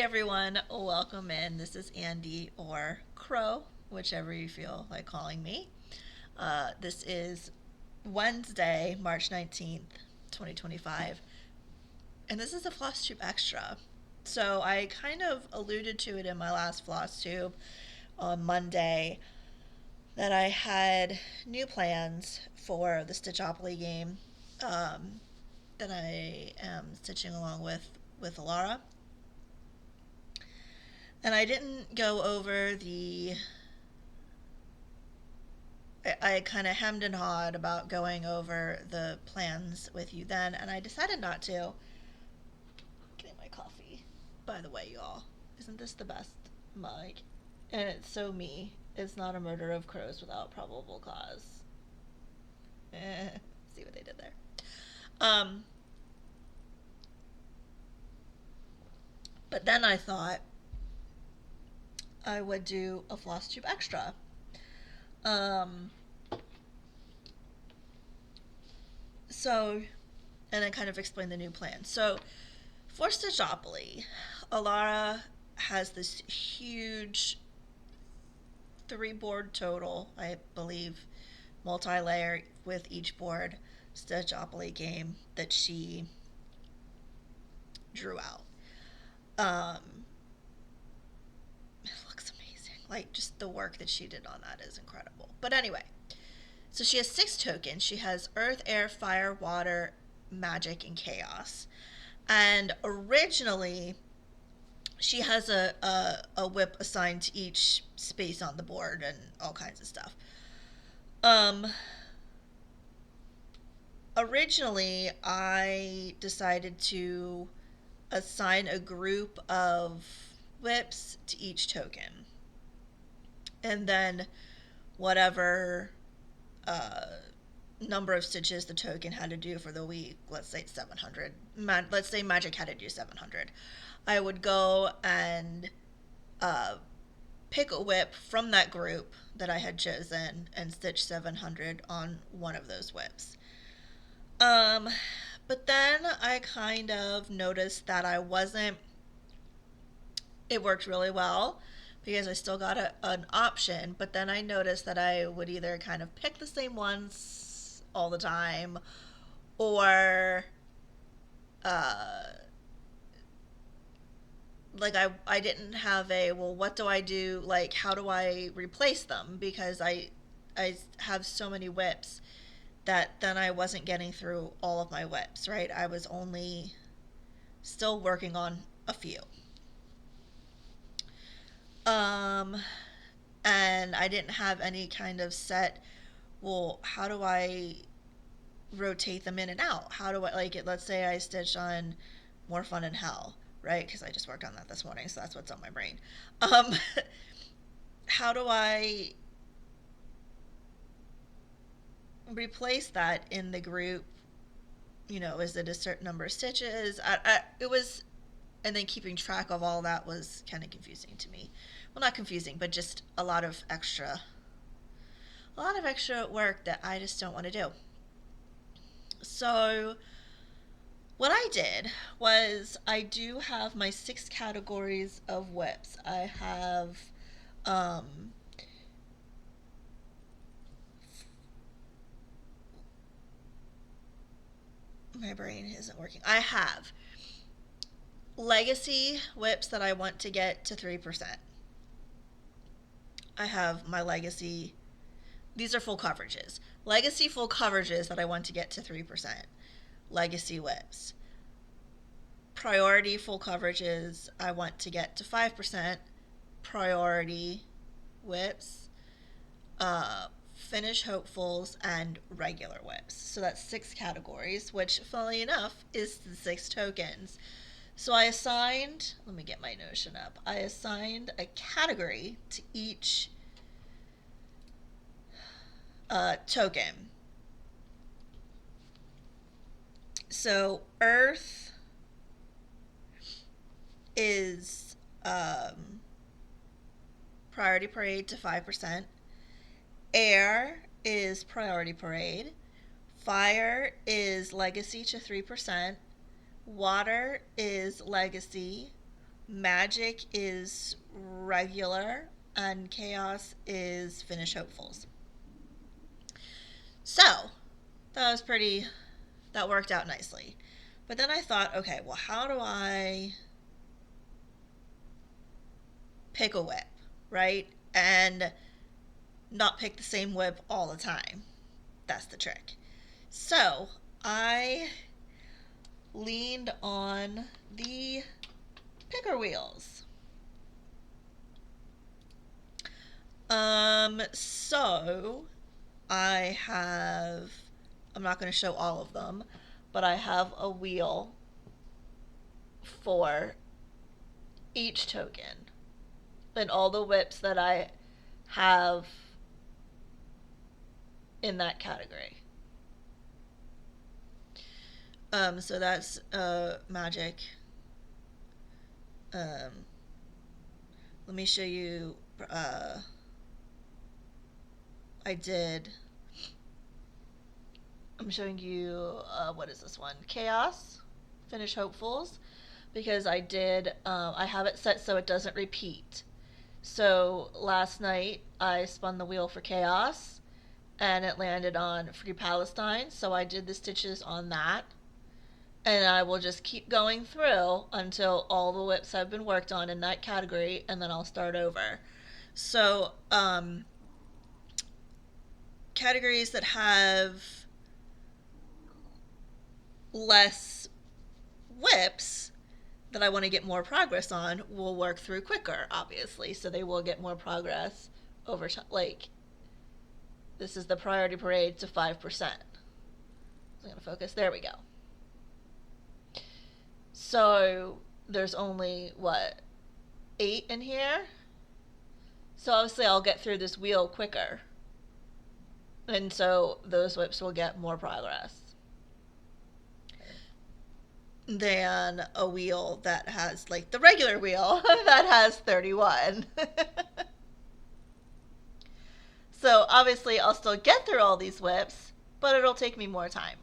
everyone, welcome in. This is Andy or Crow, whichever you feel like calling me. This is Wednesday, March 19th, 2025, and this is a Flosstube Extra. So I kind of alluded to it in my last Flosstube on Monday that I had new plans for the Stitchopoly game um, that I am stitching along with Alara. And I didn't go over I kind of hemmed and hawed about going over the plans with you then, and I decided not to. Getting my coffee. By the way, y'all, isn't this the best mug? And it's so me. It's not a murder of crows without probable cause. See what they did there. Um, but then I thought I would do a Flosstube Extra. Um, so, and then kind of explain the new plan. So, for Stitchopoly, Alara has this huge three board total, I believe, multi layer with each board Stitchopoly game that she drew out. Um, it looks amazing. Like, just the work that she did on that is incredible. But anyway, so she has 6 tokens. She has Earth, Air, Fire, Water, Magic, and Chaos. And originally, she has a whip assigned to each space on the board and all kinds of stuff. Um, Originally, I decided to assign a group of whips to each token. And then whatever uh, number of stitches the token had to do for the week, let's say 700. Let's say Magic had to do 700. I would go and uh, pick a whip from that group that I had chosen and stitch 700 on one of those whips. Um, but then I kind of noticed that I wasn't, it worked really well because I still got an option, but then I noticed that I would either kind of pick the same ones all the time or uh, like I didn't have a, well, what do I do, like how do I replace them, because I have so many whips that then I wasn't getting through all of my whips, right? I was only still working on a few. Um, and I didn't have any kind of set, well, how do I rotate them in and out? How do I, like, it? Let's say I stitch on More Fun in Hell, right? Because I just worked on that this morning, so that's what's on my brain. Um, how do I replace that in the group? You know, is it a certain number of stitches? It was, and then keeping track of all that was kind of confusing to me. Well, not confusing, but just a lot of extra work that I just don't want to do. So what I did was I do have my 6 categories of whips. I have um, my brain isn't working. I have legacy whips that I want to get to 3%. I have my legacy, these are full coverages. Legacy full coverages that I want to get to 3%. Legacy whips. Priority full coverages I want to get to 5%. Priority whips. Finish hopefuls, and regular whips. So that's 6 categories, which, funnily enough, is the 6 tokens. So I assigned, let me get my Notion up. I assigned a category to each token. So Earth is Priority Parade to 5%. Air is Priority Parade. Fire is Legacy to 3%. Water is Legacy. Magic is regular, and chaos is finish hopefuls. So that worked out nicely. But then I thought, okay, well, how do I pick a whip, right? And not pick the same whip all the time. That's the trick. So I leaned on the picker wheels. So I have, I'm not going to show all of them, but I have a wheel for each token and all the whips that I have in that category. So that's magic. Um, Let me show you. I did. I'm showing you. What is this one? Chaos. Finish hopefuls, because I did. I have it set so it doesn't repeat. So last night I spun the wheel for chaos, and it landed on Free Palestine. So I did the stitches on that, and I will just keep going through until all the whips have been worked on in that category, and then I'll start over. So, categories that have less whips that I want to get more progress on will work through quicker, obviously. So they will get more progress over time. Like, this is the priority parade to 5%. I'm going to focus. There we go. So there's only, what, 8 in here? So obviously I'll get through this wheel quicker. And so those whips will get more progress than a wheel that has, like the regular wheel, that has 31. So obviously I'll still get through all these whips, but it'll take me more time.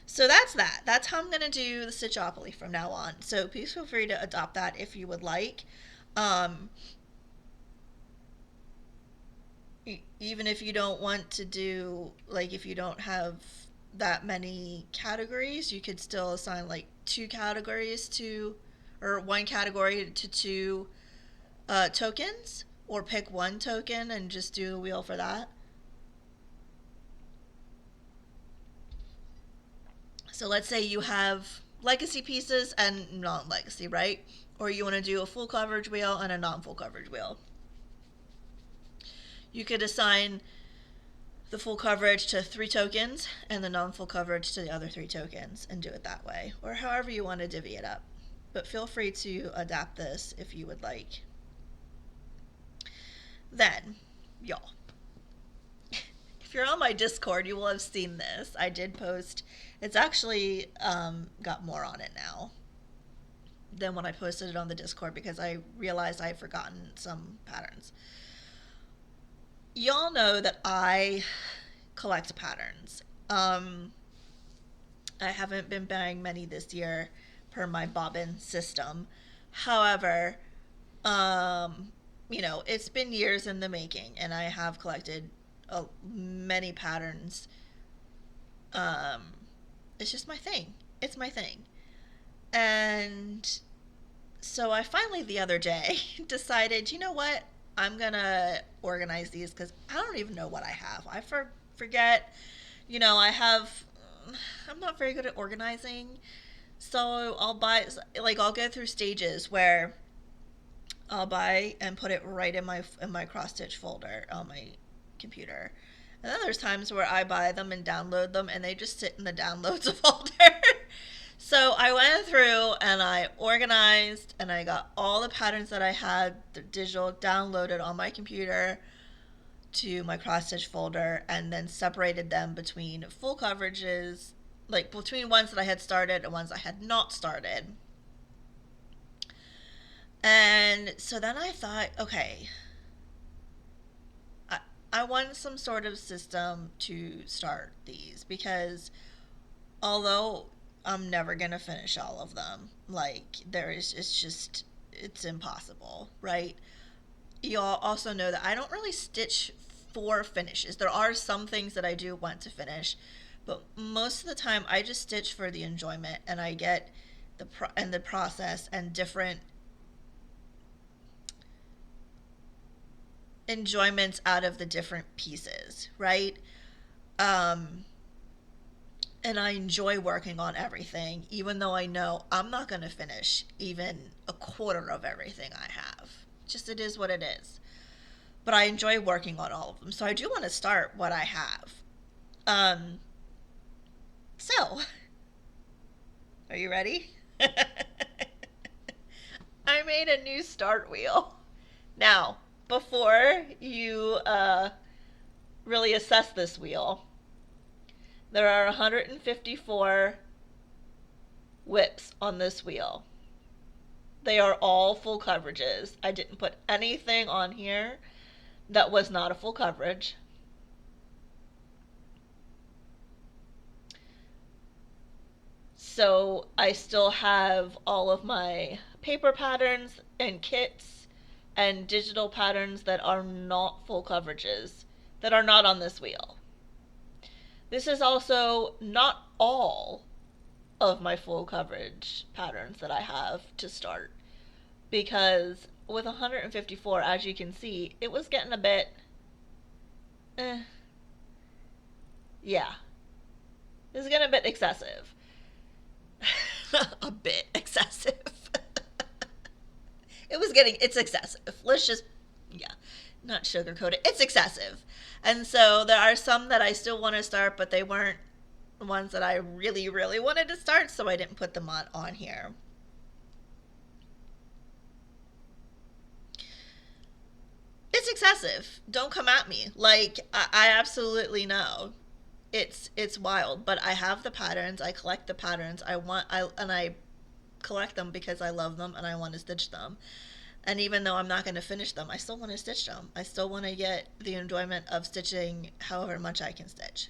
So that's that. That's how I'm going to do the Stitchopoly from now on. So please feel free to adopt that if you would like. Even if you don't want to do, like, if you don't have that many categories, you could still assign like 2 categories to, or 1 category to 2 tokens, or pick 1 token and just do a wheel for that. So let's say you have legacy pieces and non-legacy, right? Or you want to do a full coverage wheel and a non-full coverage wheel. You could assign the full coverage to 3 tokens and the non-full coverage to the other 3 tokens and do it that way, or however you want to divvy it up. But feel free to adapt this if you would like. Then, y'all, if you're on my Discord, you will have seen this. I did post. It's actually got more on it now than when I posted it on the Discord, because I realized I had forgotten some patterns. Y'all know that I collect patterns. I haven't been buying many this year per my bobbin system. However, it's been years in the making, and I have collected many patterns. It's just my thing. It's my thing. And so I finally, the other day, decided, you know what? I'm going to organize these, because I don't even know what I have. I forget. I'm not very good at organizing. So I'll go through stages where I'll buy and put it right in my cross stitch folder on my computer. And then there's times where I buy them and download them, and they just sit in the downloads folder. So I went through and I organized, and I got all the patterns that I had, the digital, downloaded on my computer to my cross stitch folder, and then separated them between full coverages, like between ones that I had started and ones I had not started. And so then I thought, okay, I want some sort of system to start these, because although I'm never gonna finish all of them. Like there is, it's just, it's impossible, right? You all also know that I don't really stitch for finishes. There are some things that I do want to finish, but most of the time I just stitch for the enjoyment, and I get the process and different enjoyments out of the different pieces, right? Um, and I enjoy working on everything, even though I know I'm not going to finish even a quarter of everything I have. Just it is what it is. But I enjoy working on all of them. So I do want to start what I have. Um, so, are you ready? I made a new start wheel. Now, before you really assess this wheel, there are 154 whips on this wheel. They are all full coverages. I didn't put anything on here that was not a full coverage. So I still have all of my paper patterns and kits and digital patterns that are not full coverages, that are not on this wheel. This is also not all of my full coverage patterns that I have to start, because with 154, as you can see, it was getting a bit, yeah, it was getting a bit excessive. A bit excessive. It's excessive. Let's just, yeah, not sugarcoat it. It's excessive. And so there are some that I still want to start, but they weren't ones that I really, really wanted to start, so I didn't put them on here. It's excessive. Don't come at me. Like I absolutely know. It's wild, but I have the patterns. I collect the patterns. I collect them because I love them and I want to stitch them. And even though I'm not going to finish them, I still want to stitch them. I still want to get the enjoyment of stitching however much I can stitch.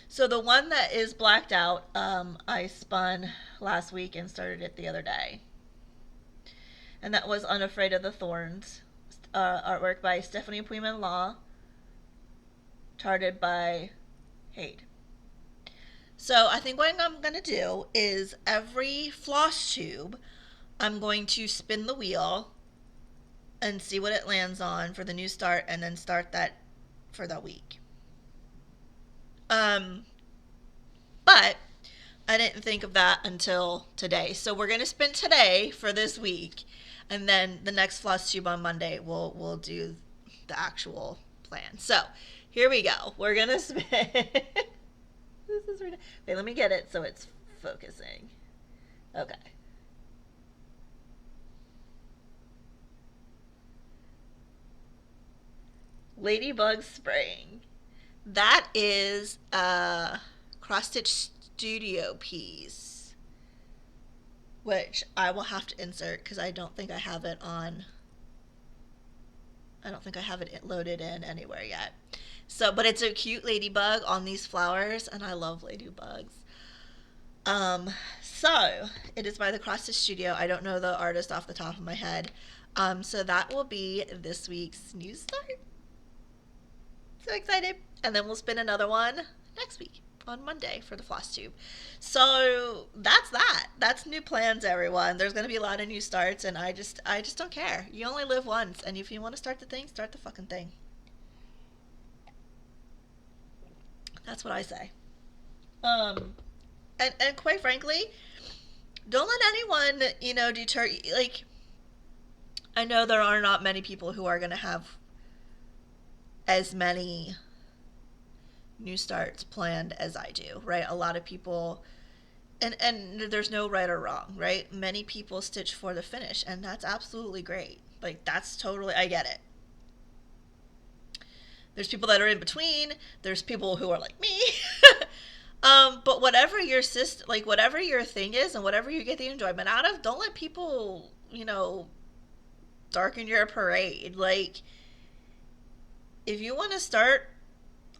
So the one that is blacked out, I spun last week and started it the other day. And that was Unafraid of the Thorns, artwork by Stephanie Puiman Law, charted by Hade. So I think what I'm going to do is every floss tube, I'm going to spin the wheel and see what it lands on for the new start, and then start that for the week. But I didn't think of that until today. So we're going to spin today for this week, and then the next floss tube on Monday we'll do the actual plan. So here we go. We're going to spin. This is ridiculous. Wait, let me get it so it's focusing. Okay. Ladybug Spring. That is a cross stitch studio piece, which I will have to insert because I don't think I have it on. I don't think I have it loaded in anywhere yet. So, but it's a cute ladybug on these flowers, and I love ladybugs. So it is by the Cross Stitch Studio. I don't know the artist off the top of my head. So that will be this week's news start. So excited. And then we'll spin another one next week on Monday for the floss tube. So that's that. That's new plans, everyone. There's going to be a lot of new starts, and I just don't care. You only live once, and if you want to start the thing, start the fucking thing. That's what I say. And quite frankly, don't let anyone, deter you. Like, I know there are not many people who are going to have as many new starts planned as I do, right? A lot of people, and there's no right or wrong, right? Many people stitch for the finish, and that's absolutely great. Like, that's totally, I get it. There's people that are in between. There's people who are like me. But whatever your like whatever your thing is, and whatever you get the enjoyment out of, don't let people, darken your parade. Like, if you want to start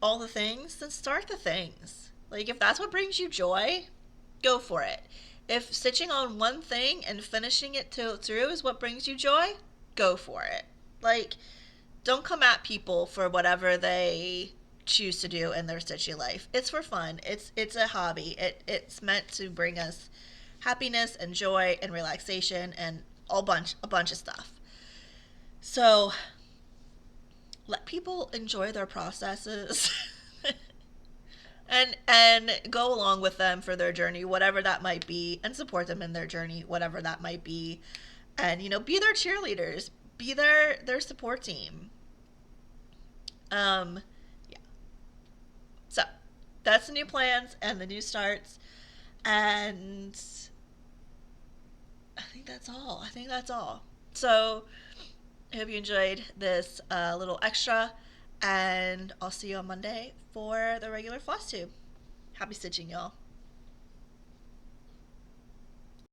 all the things, then start the things. Like, if that's what brings you joy, go for it. If stitching on one thing and finishing it through is what brings you joy, go for it. Like, don't come at people for whatever they choose to do in their stitchy life. It's for fun. It's a hobby. It's meant to bring us happiness and joy and relaxation and a bunch of stuff. So let people enjoy their processes and go along with them for their journey, whatever that might be, and support them in their journey, whatever that might be. And be their cheerleaders, be their support team. Yeah. So that's the new plans and the new starts, and I think that's all. So I hope you enjoyed this little extra, and I'll see you on Monday for the regular floss tube. Happy stitching, y'all.